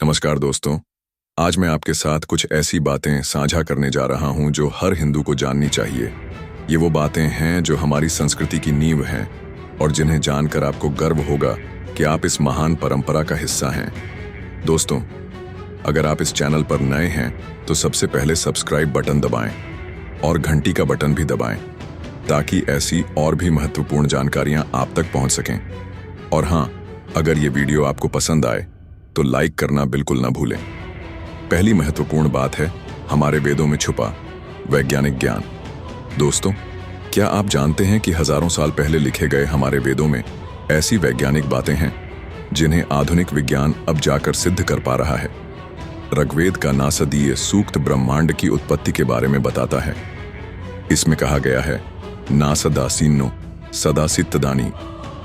नमस्कार दोस्तों। आज मैं आपके साथ कुछ ऐसी बातें साझा करने जा रहा हूं जो हर हिंदू को जाननी चाहिए। ये वो बातें हैं जो हमारी संस्कृति की नींव हैं और जिन्हें जानकर आपको गर्व होगा कि आप इस महान परंपरा का हिस्सा हैं। दोस्तों, अगर आप इस चैनल पर नए हैं तो सबसे पहले सब्सक्राइब बटन दबाएं और घंटी का बटन भी दबाएं ताकि ऐसी और भी महत्वपूर्ण जानकारियां आप तक पहुंच सकें। और हाँ, अगर ये वीडियो आपको पसंद आए तो लाइक करना बिल्कुल ना भूलें। पहली महत्वपूर्ण बात है हमारे वेदों में छुपा वैज्ञानिक ज्ञान। दोस्तों, क्या आप जानते हैं कि हजारों साल पहले लिखे गए हमारे वेदों में ऐसी वैज्ञानिक बातें हैं जिन्हें आधुनिक विज्ञान अब जाकर सिद्ध कर पा रहा है। ऋग्वेद का नासदीय सूक्त ब्रह्मांड की उत्पत्ति के बारे में बताता है। इसमें कहा गया है, नासदासीनो सदासित्तदानी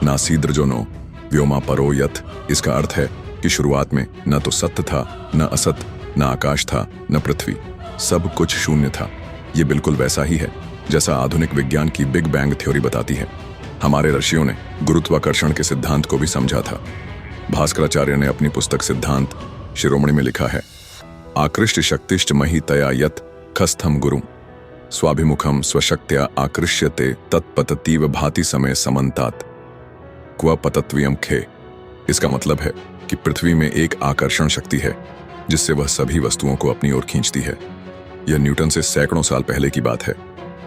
नासीद्रजोनो व्योमा परो यथ। इसका अर्थ है कि शुरुआत में न तो सत्य था, न असत, न आकाश था, न पृथ्वी, सब कुछ शून्य था। ये बिल्कुल वैसा ही है जैसा आधुनिक विज्ञान की बिग बैंग थ्योरी बताती है। हमारे ऋषियों ने गुरुत्वाकर्षण के सिद्धांत को भी समझा था। भास्कराचार्य ने अपनी पुस्तक सिद्धांत शिरोमणि में लिखा है, आकृष्ट शक्तिश्च मही तया यत् खस्थम गुरुम स्वाभिमुखम स्वशक्त्या आकृष्यते तत्पततीव भाति समय समन्तात क्व पतत्वियम खे। इसका मतलब है कि पृथ्वी में एक आकर्षण शक्ति है जिससे वह सभी वस्तुओं को अपनी ओर खींचती है। यह न्यूटन से सैकड़ों साल पहले की बात है।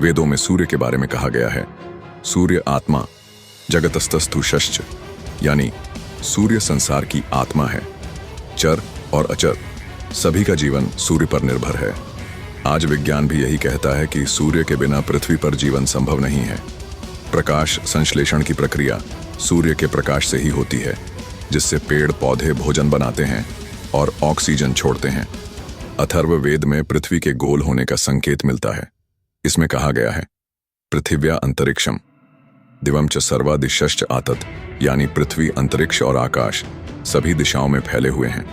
वेदों में सूर्य के बारे में कहा गया है, सूर्य आत्मा जगतस्तस्थु शश्च, यानी सूर्य संसार की आत्मा है। चर और अचर सभी का जीवन सूर्य पर निर्भर है। आज विज्ञान भी यही कहता है कि सूर्य के बिना पृथ्वी पर जीवन संभव नहीं है। प्रकाश संश्लेषण की प्रक्रिया सूर्य के प्रकाश से ही होती है, जिससे पेड़ पौधे भोजन बनाते हैं और ऑक्सीजन छोड़ते हैं। अथर्ववेद में पृथ्वी के गोल होने का संकेत मिलता है। इसमें कहा गया है, पृथिव्या अंतरिक्षम दिवम च सर्वा दिशश्च आतत, यानी पृथ्वी, अंतरिक्ष और आकाश सभी दिशाओं में फैले हुए हैं।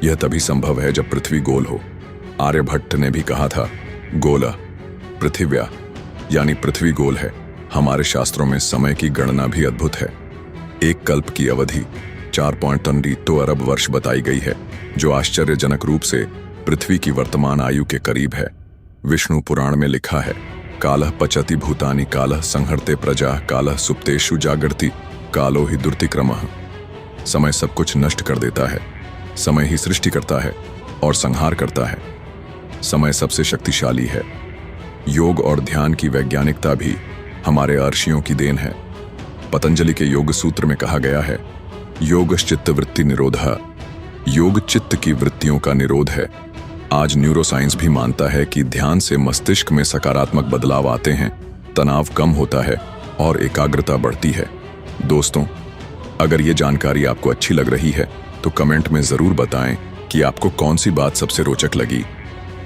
यह तभी संभव है जब पृथ्वी गोल हो। आर्यभट्ट ने भी कहा था, गोला पृथिव्या, यानी पृथ्वी गोल है। हमारे शास्त्रों में समय की गणना भी अद्भुत है। एक कल्प की अवधि 4.32 अरब वर्ष बताई गई है, जो आश्चर्यजनक रूप से पृथ्वी की वर्तमान आयु के करीब है। विष्णु पुराण में लिखा है, कालः पचति भूतानि कालः संहर्ते प्रजा कालः सुप्तेषु जागर्ति कालो हि दुर्तिक्रमः। समय सब कुछ नष्ट कर देता है। समय ही सृष्टि करता है और संहार करता है। समय सबसे शक्तिशाली है। योग और ध्यान की वैज्ञानिकता भी हमारे ऋषियों की देन है। पतंजलि के योग सूत्र में कहा गया है, योगश्चित्त वृत्ति निरोधा, योग चित्त की वृत्तियों का निरोध है। आज न्यूरोसाइंस भी मानता है कि ध्यान से मस्तिष्क में सकारात्मक बदलाव आते हैं, तनाव कम होता है और एकाग्रता बढ़ती है। दोस्तों, अगर ये जानकारी आपको अच्छी लग रही है तो कमेंट में जरूर बताएं कि आपको कौन सी बात सबसे रोचक लगी,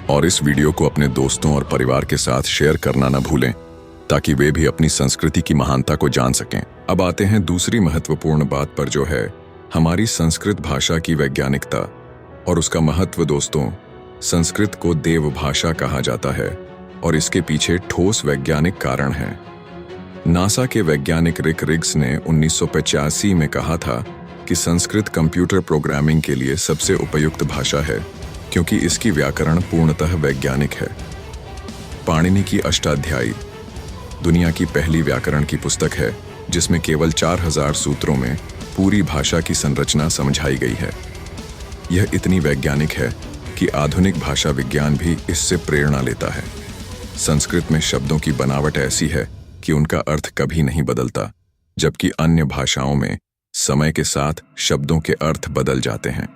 और इस वीडियो को अपने दोस्तों और परिवार के साथ शेयर करना न भूलें ताकि वे भी अपनी संस्कृति की महानता को जान सकें। अब आते हैं दूसरी महत्वपूर्ण बात पर, जो है हमारी संस्कृत भाषा की वैज्ञानिकता और उसका महत्व। दोस्तों, संस्कृत को देव भाषा कहा जाता है और इसके पीछे ठोस वैज्ञानिक कारण हैं। नासा के वैज्ञानिक रिक रिग्स ने 1985 में कहा था कि संस्कृत कंप्यूटर प्रोग्रामिंग के लिए सबसे उपयुक्त भाषा है क्योंकि इसकी व्याकरण पूर्णतः वैज्ञानिक है। पाणिनि की अष्टाध्यायी दुनिया की पहली व्याकरण की पुस्तक है जिसमें केवल 4000 सूत्रों में पूरी भाषा की संरचना समझाई गई है। यह इतनी वैज्ञानिक है कि आधुनिक भाषा विज्ञान भी इससे प्रेरणा लेता है। संस्कृत में शब्दों की बनावट ऐसी है कि उनका अर्थ कभी नहीं बदलता, जबकि अन्य भाषाओं में समय के साथ शब्दों के अर्थ बदल जाते हैं।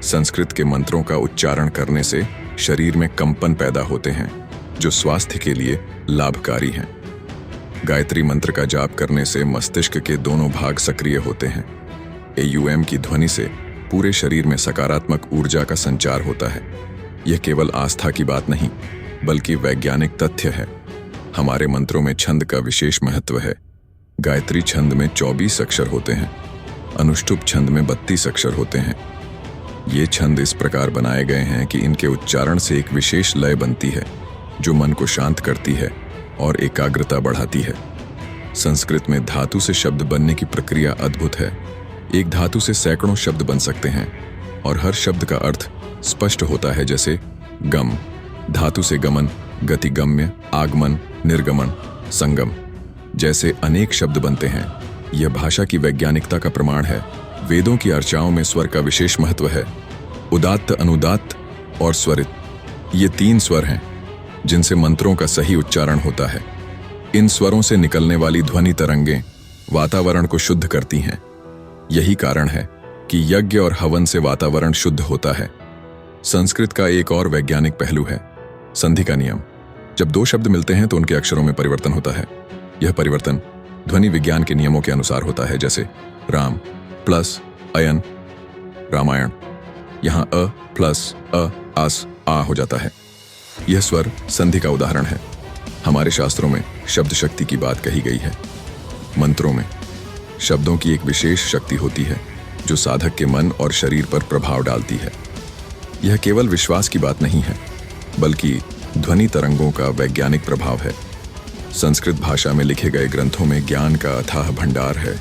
संस्कृत के मंत्रों का उच्चारण करने से शरीर में कंपन पैदा होते हैं जो स्वास्थ्य के लिए लाभकारी हैं। गायत्री मंत्र का जाप करने से मस्तिष्क के दोनों भाग सक्रिय होते हैं। एयूएम की ध्वनि से पूरे शरीर में सकारात्मक ऊर्जा का संचार होता है। यह केवल आस्था की बात नहीं बल्कि वैज्ञानिक तथ्य है। हमारे मंत्रों में छंद का विशेष महत्व है। गायत्री छंद में 24 अक्षर होते हैं, अनुष्टुप छंद में 32 अक्षर होते हैं। ये छंद इस प्रकार बनाए गए हैं कि इनके उच्चारण से एक विशेष लय बनती है जो मन को शांत करती है और एकाग्रता बढ़ाती है। संस्कृत में धातु से शब्द बनने की प्रक्रिया अद्भुत है। एक धातु से सैकड़ों शब्द बन सकते हैं और हर शब्द का अर्थ स्पष्ट होता है, जैसे गम, धातु से गमन, गतिगम्य, आगमन, निर्गमन, संगम जैसे अनेक शब्द बनते हैं। यह भाषा की वैज्ञानिकता का प्रमाण है। वेदों की अर्चाओं में स्वर का विशेष महत्व है। उदात्त, अनुदात्त और स्वरित, ये 3 स्वर हैं जिनसे मंत्रों का सही उच्चारण होता है। इन स्वरों से निकलने वाली ध्वनि तरंगें वातावरण को शुद्ध करती हैं। यही कारण है कि यज्ञ और हवन से वातावरण शुद्ध होता है। संस्कृत का एक और वैज्ञानिक पहलू है संधि का नियम। जब 2 शब्द मिलते हैं तो उनके अक्षरों में परिवर्तन होता है। यह परिवर्तन ध्वनि विज्ञान के नियमों के अनुसार होता है, जैसे राम प्लस अयन, रामायण। यहां अ प्लस अ आस आ हो जाता है। यह स्वर संधि का उदाहरण है। हमारे शास्त्रों में शब्द शक्ति की बात कही गई है। मंत्रों में शब्दों की एक विशेष शक्ति होती है जो साधक के मन और शरीर पर प्रभाव डालती है। यह केवल विश्वास की बात नहीं है, बल्कि ध्वनि तरंगों का वैज्ञानिक प्रभाव है। संस्कृत भाषा में लिखे गए ग्रंथों में ज्ञान का अथाह भंडार है।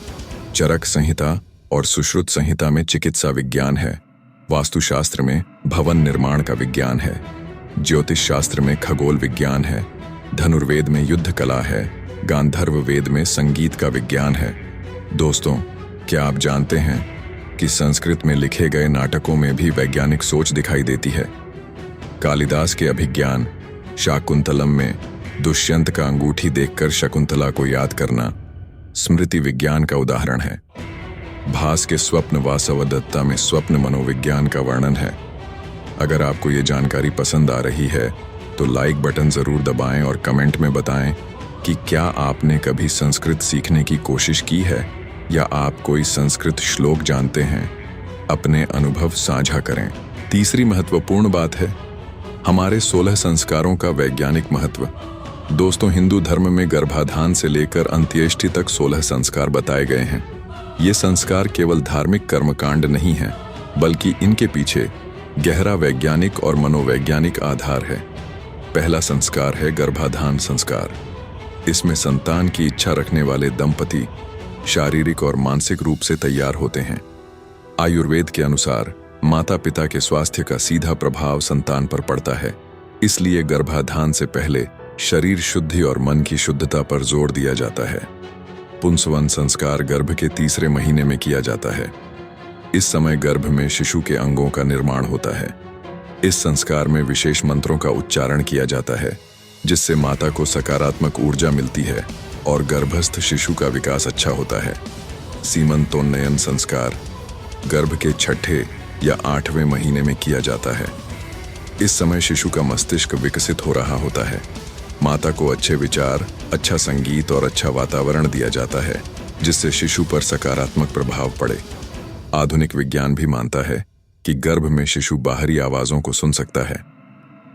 चरक संहिता और सुश्रुत संहिता में चिकित्सा विज्ञान है। वास्तुशास्त्र में भवन निर्माण का विज्ञान है। ज्योतिष शास्त्र में खगोल विज्ञान है। धनुर्वेद में युद्ध कला है। गांधर्व वेद में संगीत का विज्ञान है। दोस्तों, क्या आप जानते हैं कि संस्कृत में लिखे गए नाटकों में भी वैज्ञानिक सोच दिखाई देती है? कालिदास के अभिज्ञान शाकुंतलम में दुष्यंत का अंगूठी देखकर शकुंतला को याद करना स्मृति विज्ञान का उदाहरण है। भास के स्वप्न वासवदत्ता में स्वप्न मनोविज्ञान का वर्णन है। अगर आपको ये जानकारी पसंद आ रही है तो लाइक बटन जरूर दबाएं और कमेंट में बताएं कि क्या आपने कभी संस्कृत सीखने की कोशिश की है या आप कोई संस्कृत श्लोक जानते हैं। अपने अनुभव साझा करें। तीसरी महत्वपूर्ण बात है हमारे 16 संस्कारों का वैज्ञानिक महत्व। दोस्तों, हिंदू धर्म में गर्भाधान से लेकर अंत्येष्टि तक 16 संस्कार बताए गए हैं। ये संस्कार केवल धार्मिक कर्मकांड नहीं हैं, बल्कि इनके पीछे गहरा वैज्ञानिक और मनोवैज्ञानिक आधार है। पहला संस्कार है गर्भाधान संस्कार। इसमें संतान की इच्छा रखने वाले दंपति शारीरिक और मानसिक रूप से तैयार होते हैं। आयुर्वेद के अनुसार माता पिता के स्वास्थ्य का सीधा प्रभाव संतान पर पड़ता है। इसलिए गर्भाधान से पहले शरीर शुद्धि और मन की शुद्धता पर जोर दिया जाता है। पुंसवन संस्कार गर्भ के 3रे महीने में किया जाता है। इस समय गर्भ में शिशु के अंगों का निर्माण होता है। इस संस्कार में विशेष मंत्रों का उच्चारण किया जाता है, जिससे माता को सकारात्मक ऊर्जा मिलती है और गर्भस्थ शिशु का विकास अच्छा होता है। सीमंतोन्नयन संस्कार गर्भ के 6ठे या 8वें महीने में किया जाता है। इस समय शिशु का मस्तिष्क विकसित हो रहा होता है। माता को अच्छे विचार, अच्छा संगीत और अच्छा वातावरण दिया जाता है, जिससे शिशु पर सकारात्मक प्रभाव पड़े। आधुनिक विज्ञान भी मानता है कि गर्भ में शिशु बाहरी आवाजों को सुन सकता है।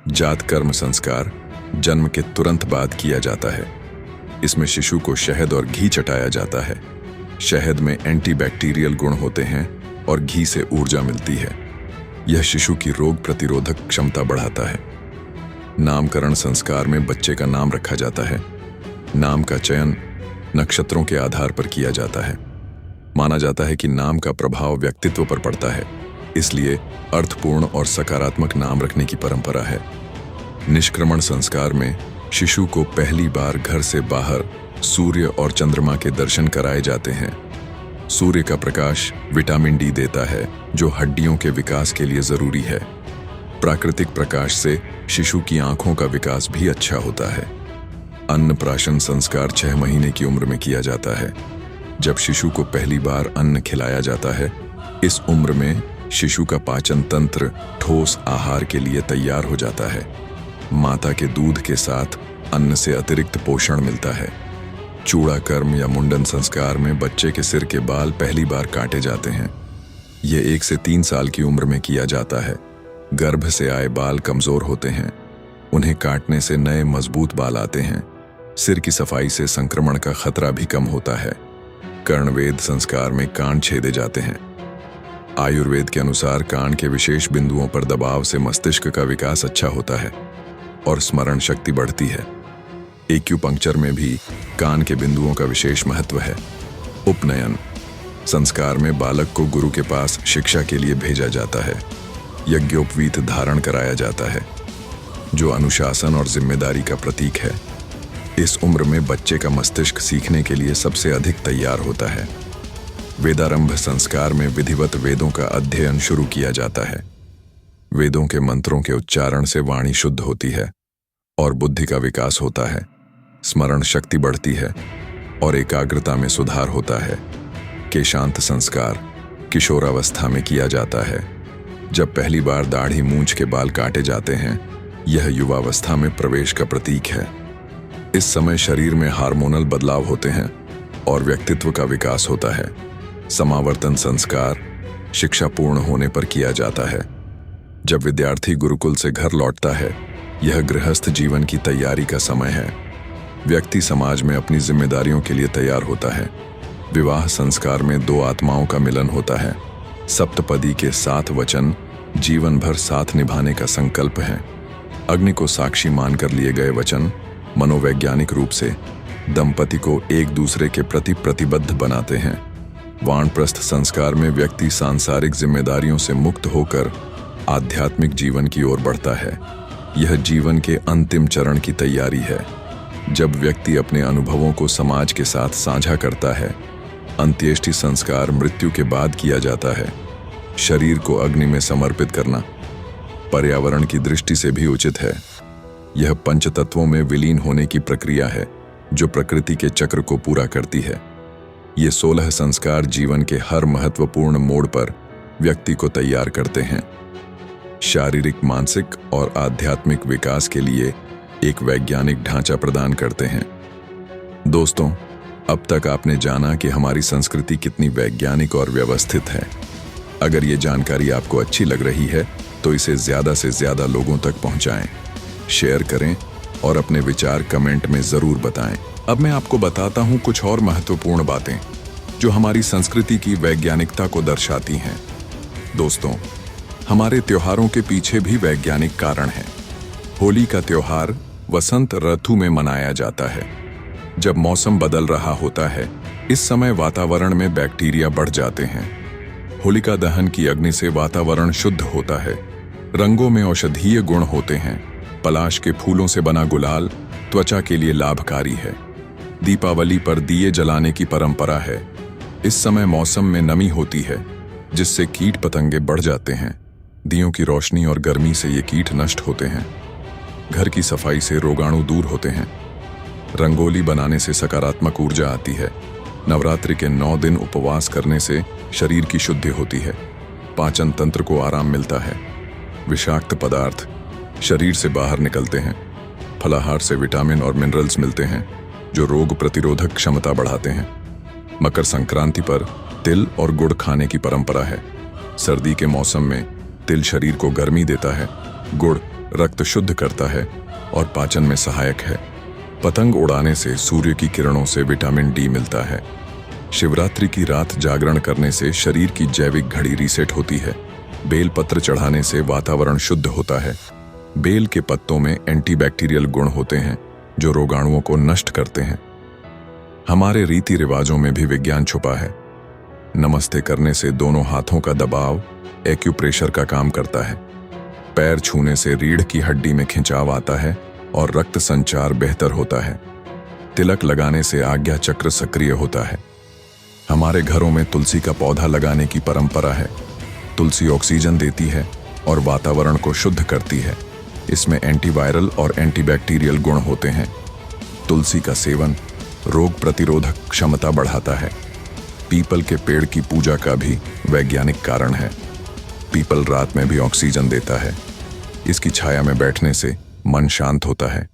जात कर्म संस्कार जन्म के तुरंत बाद किया जाता है। इसमें शिशु को शहद और घी चटाया जाता है। शहद में एंटीबैक्टीरियल गुण होते हैं और घी से ऊर्जा मिलती है। यह शिशु की रोग प्रतिरोधक क्षमता बढ़ाता है। नामकरण संस्कार में बच्चे का नाम रखा जाता है। नाम का चयन नक्षत्रों के आधार पर किया जाता है। माना जाता है कि नाम का प्रभाव व्यक्तित्व पर पड़ता है, इसलिए अर्थपूर्ण और सकारात्मक नाम रखने की परंपरा है। निष्क्रमण संस्कार में शिशु को पहली बार घर से बाहर सूर्य और चंद्रमा के दर्शन कराए जाते हैं। सूर्य का प्रकाश विटामिन डी देता है, जो हड्डियों के विकास के लिए जरूरी है। प्राकृतिक प्रकाश से शिशु की आंखों का विकास भी अच्छा होता है। अन्नप्राशन संस्कार 6 महीने की उम्र में किया जाता है, जब शिशु को पहली बार अन्न खिलाया जाता है। इस उम्र में शिशु का पाचन तंत्र ठोस आहार के लिए तैयार हो जाता है। माता के दूध के साथ अन्न से अतिरिक्त पोषण मिलता है। चूड़ा कर्म या मुंडन संस्कार में बच्चे के सिर के बाल पहली बार काटे जाते हैं। ये 1 से 3 साल की उम्र में किया जाता है। गर्भ से आए बाल कमजोर होते हैं। उन्हें काटने से नए मजबूत बाल आते हैं। सिर की सफाई से संक्रमण का खतरा भी कम होता है। कर्णवेद संस्कार में कान छेदे जाते हैं। आयुर्वेद के अनुसार कान के विशेष बिंदुओं पर दबाव से मस्तिष्क का विकास अच्छा होता है और स्मरण शक्ति बढ़ती है। एक्यूपंक्चर में भी कान के बिंदुओं का विशेष महत्व है। उपनयन संस्कार में बालक को गुरु के पास शिक्षा के लिए भेजा जाता है। यज्ञोपवीत धारण कराया जाता है, जो अनुशासन और जिम्मेदारी का प्रतीक है। इस उम्र में बच्चे का मस्तिष्क सीखने के लिए सबसे अधिक तैयार होता है। वेदारंभ संस्कार में विधिवत वेदों का अध्ययन शुरू किया जाता है। वेदों के मंत्रों के उच्चारण से वाणी शुद्ध होती है और बुद्धि का विकास होता है। स्मरण शक्ति बढ़ती है और एकाग्रता में सुधार होता है। केशांत संस्कार किशोरावस्था में किया जाता है, जब पहली बार दाढ़ी मूंछ के बाल काटे जाते हैं। यह युवावस्था में प्रवेश का प्रतीक है। इस समय शरीर में हार्मोनल बदलाव होते हैं और व्यक्तित्व का विकास होता है। समावर्तन संस्कार शिक्षा पूर्ण होने पर किया जाता है, जब विद्यार्थी गुरुकुल से घर लौटता है। यह गृहस्थ जीवन की तैयारी का समय है। व्यक्ति समाज में अपनी जिम्मेदारियों के लिए तैयार होता है। विवाह संस्कार में दो आत्माओं का मिलन होता है। सप्तपदी के 7 वचन जीवन भर साथ निभाने का संकल्प है। अग्नि को साक्षी मानकर लिए गए वचन मनोवैज्ञानिक रूप से दंपति को एक दूसरे के प्रति प्रतिबद्ध बनाते हैं। वानप्रस्थ संस्कार में व्यक्ति सांसारिक जिम्मेदारियों से मुक्त होकर आध्यात्मिक जीवन की ओर बढ़ता है। यह जीवन के अंतिम चरण की तैयारी है, जब व्यक्ति अपने अनुभवों को समाज के साथ साझा करता है। अंत्येष्टि संस्कार मृत्यु के बाद किया जाता है। शरीर को अग्नि में समर्पित करना पर्यावरण की दृष्टि से भी उचित है। यह पंचतत्वों में विलीन होने की प्रक्रिया है, जो प्रकृति के चक्र को पूरा करती है। ये 16 संस्कार जीवन के हर महत्वपूर्ण मोड़ पर व्यक्ति को तैयार करते हैं। शारीरिक, मानसिक और आध्यात्मिक विकास के लिए एक वैज्ञानिक ढांचा प्रदान करते हैं। दोस्तों, अब तक आपने जाना कि हमारी संस्कृति कितनी वैज्ञानिक और व्यवस्थित है। अगर ये जानकारी आपको अच्छी लग रही है तो इसे ज़्यादा से ज़्यादा लोगों तक पहुंचाएं, शेयर करें और अपने विचार कमेंट में ज़रूर बताएं। अब मैं आपको बताता हूं कुछ और महत्वपूर्ण बातें जो हमारी संस्कृति की वैज्ञानिकता को दर्शाती हैं। दोस्तों, हमारे त्योहारों के पीछे भी वैज्ञानिक कारण है। होली का त्योहार वसंत ऋतु में मनाया जाता है, जब मौसम बदल रहा होता है। इस समय वातावरण में बैक्टीरिया बढ़ जाते हैं। होलिका दहन की अग्नि से वातावरण शुद्ध होता है। रंगों में औषधीय गुण होते हैं। पलाश के फूलों से बना गुलाल त्वचा के लिए लाभकारी है। दीपावली पर दिए जलाने की परंपरा है। इस समय मौसम में नमी होती है, जिससे कीट पतंगे बढ़ जाते हैं। दियों की रोशनी और गर्मी से ये कीट नष्ट होते हैं। घर की सफाई से रोगाणु दूर होते हैं। रंगोली बनाने से सकारात्मक ऊर्जा आती है। नवरात्रि के 9 दिन उपवास करने से शरीर की शुद्धि होती है। पाचन तंत्र को आराम मिलता है। विषाक्त पदार्थ शरीर से बाहर निकलते हैं। फलाहार से विटामिन और मिनरल्स मिलते हैं, जो रोग प्रतिरोधक क्षमता बढ़ाते हैं। मकर संक्रांति पर तिल और गुड़ खाने की परंपरा है। सर्दी के मौसम में तिल शरीर को गर्मी देता है। गुड़ रक्त शुद्ध करता है और पाचन में सहायक है। पतंग उड़ाने से सूर्य की किरणों से विटामिन डी मिलता है। शिवरात्रि की रात जागरण करने से शरीर की जैविक घड़ी रीसेट होती है। बेल पत्र चढ़ाने से वातावरण शुद्ध होता है। बेल के पत्तों में एंटीबैक्टीरियल गुण होते हैं, जो रोगाणुओं को नष्ट करते हैं। हमारे रीति रिवाजों में भी विज्ञान छुपा है। नमस्ते करने से दोनों हाथों का दबाव एक्यूप्रेशर का काम करता है। पैर छूने से रीढ़ की हड्डी में खिंचाव आता है और रक्त संचार बेहतर होता है। तिलक लगाने से आज्ञा चक्र सक्रिय होता है। हमारे घरों में तुलसी का पौधा लगाने की परंपरा है। तुलसी ऑक्सीजन देती है और वातावरण को शुद्ध करती है। इसमें एंटीवायरल और एंटीबैक्टीरियल गुण होते हैं। तुलसी का सेवन रोग प्रतिरोधक क्षमता बढ़ाता है। पीपल के पेड़ की पूजा का भी वैज्ञानिक कारण है। पीपल रात में भी ऑक्सीजन देता है। इसकी छाया में बैठने से मन शांत होता है।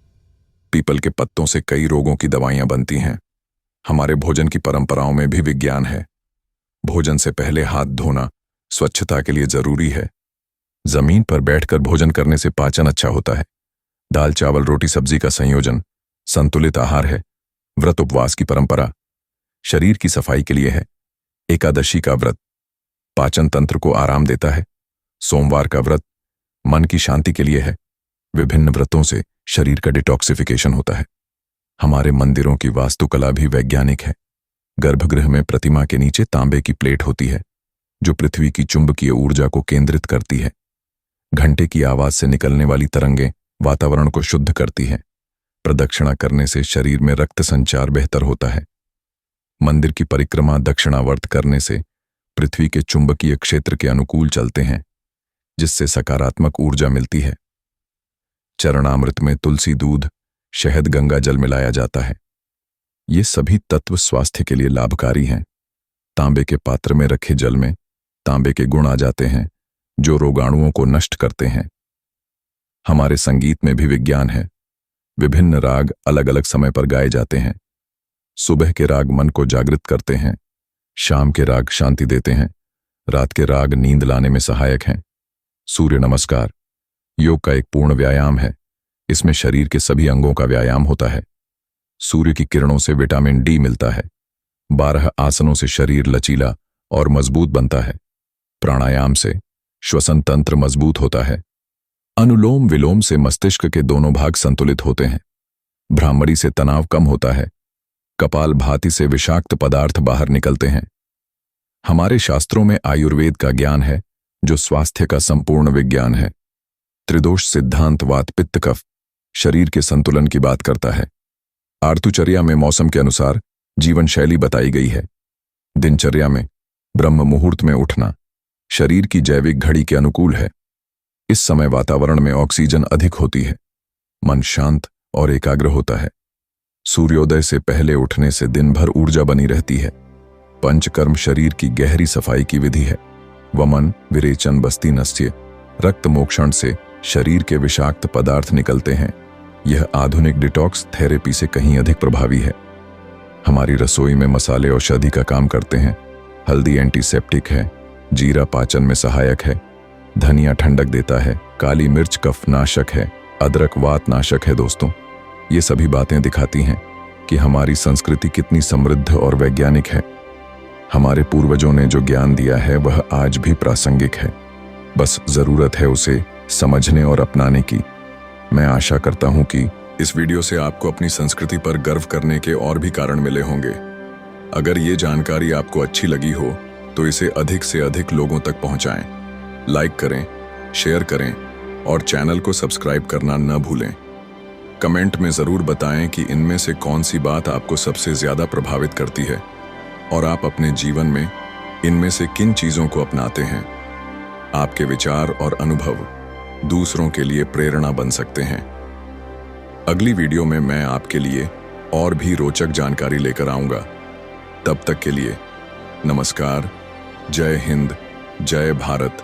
पीपल के पत्तों से कई रोगों की दवाइयां बनती हैं। हमारे भोजन की परंपराओं में भी विज्ञान है। भोजन से पहले हाथ धोना स्वच्छता के लिए जरूरी है। जमीन पर बैठकर भोजन करने से पाचन अच्छा होता है। दाल चावल रोटी सब्जी का संयोजन संतुलित आहार है। व्रत उपवास की परंपरा शरीर की सफाई के लिए है। एकादशी का व्रत पाचन तंत्र को आराम देता है। सोमवार का व्रत मन की शांति के लिए है। विभिन्न व्रतों से शरीर का डिटॉक्सिफिकेशन होता है। हमारे मंदिरों की वास्तुकला भी वैज्ञानिक है। गर्भगृह में प्रतिमा के नीचे तांबे की प्लेट होती है जो पृथ्वी की चुंबकीय ऊर्जा को केंद्रित करती है। घंटे की आवाज से निकलने वाली तरंगें वातावरण को शुद्ध करती हैं। प्रदक्षिणा करने से शरीर में रक्त संचार बेहतर होता है। मंदिर की परिक्रमा दक्षिणावर्त करने से पृथ्वी के चुंबकीय क्षेत्र के अनुकूल चलते हैं, जिससे सकारात्मक ऊर्जा मिलती है। चरणामृत में तुलसी दूध, शहद, गंगा जल मिलाया जाता है। ये सभी तत्व स्वास्थ्य के लिए लाभकारी हैं। तांबे के पात्र में रखे जल में तांबे के गुण आ जाते हैं जो रोगाणुओं को नष्ट करते हैं। हमारे संगीत में भी विज्ञान है। विभिन्न राग अलग अलग समय पर गाए जाते हैं। सुबह के राग मन को जागृत करते हैं, शाम के राग शांति देते हैं, रात के राग नींद लाने में सहायक हैं। सूर्य नमस्कार योग का एक पूर्ण व्यायाम है। इसमें शरीर के सभी अंगों का व्यायाम होता है। सूर्य की किरणों से विटामिन डी मिलता है। 12 आसनों से शरीर लचीला और मजबूत बनता है। प्राणायाम से श्वसन तंत्र मजबूत होता है। अनुलोम विलोम से मस्तिष्क के दोनों भाग संतुलित होते हैं। भ्रामरी से तनाव कम होता है। कपाल भाति से विषाक्त पदार्थ बाहर निकलते हैं। हमारे शास्त्रों में आयुर्वेद का ज्ञान है जो स्वास्थ्य का संपूर्ण विज्ञान है। त्रिदोष सिद्धांत वात पित्त कफ शरीर के संतुलन की बात करता है। आर्तुचर्या में मौसम के अनुसार जीवन शैली बताई गई है। दिनचर्या में ब्रह्म मुहूर्त में उठना शरीर की जैविक घड़ी के अनुकूल है। इस समय वातावरण में ऑक्सीजन अधिक होती है। मन शांत और एकाग्र होता है। सूर्योदय से पहले उठने से दिन भर ऊर्जा बनी रहती है। पंचकर्म शरीर की गहरी सफाई की विधि है। वमन, विरेचन, बस्ती नस्य, रक्त मोक्षण से शरीर के विषाक्त पदार्थ निकलते हैं। यह आधुनिक डिटॉक्स थेरेपी से कहीं अधिक प्रभावी है। हमारी रसोई में मसाले औषधि का काम करते हैं। हल्दी एंटीसेप्टिक है। जीरा पाचन में सहायक है। धनिया ठंडक देता है। काली मिर्च कफ नाशक है। अदरक वात नाशक है। दोस्तों, ये सभी बातें दिखाती हैं कि हमारी संस्कृति कितनी समृद्ध और वैज्ञानिक है। हमारे पूर्वजों ने जो ज्ञान दिया है वह आज भी प्रासंगिक है। बस जरूरत है उसे समझने और अपनाने की। मैं आशा करता हूं कि इस वीडियो से आपको अपनी संस्कृति पर गर्व करने के और भी कारण मिले होंगे। अगर ये जानकारी आपको अच्छी लगी हो तो इसे अधिक से अधिक लोगों तक पहुंचाएं। लाइक करें, शेयर करें और चैनल को सब्सक्राइब करना न भूलें। कमेंट में ज़रूर बताएं कि इनमें से कौन सी बात आपको सबसे ज़्यादा प्रभावित करती है और आप अपने जीवन में इनमें से किन चीज़ों को अपनाते हैं। आपके विचार और अनुभव दूसरों के लिए प्रेरणा बन सकते हैं। अगली वीडियो में मैं आपके लिए और भी रोचक जानकारी लेकर आऊँगा। तब तक के लिए नमस्कार। जय हिंद, जय भारत।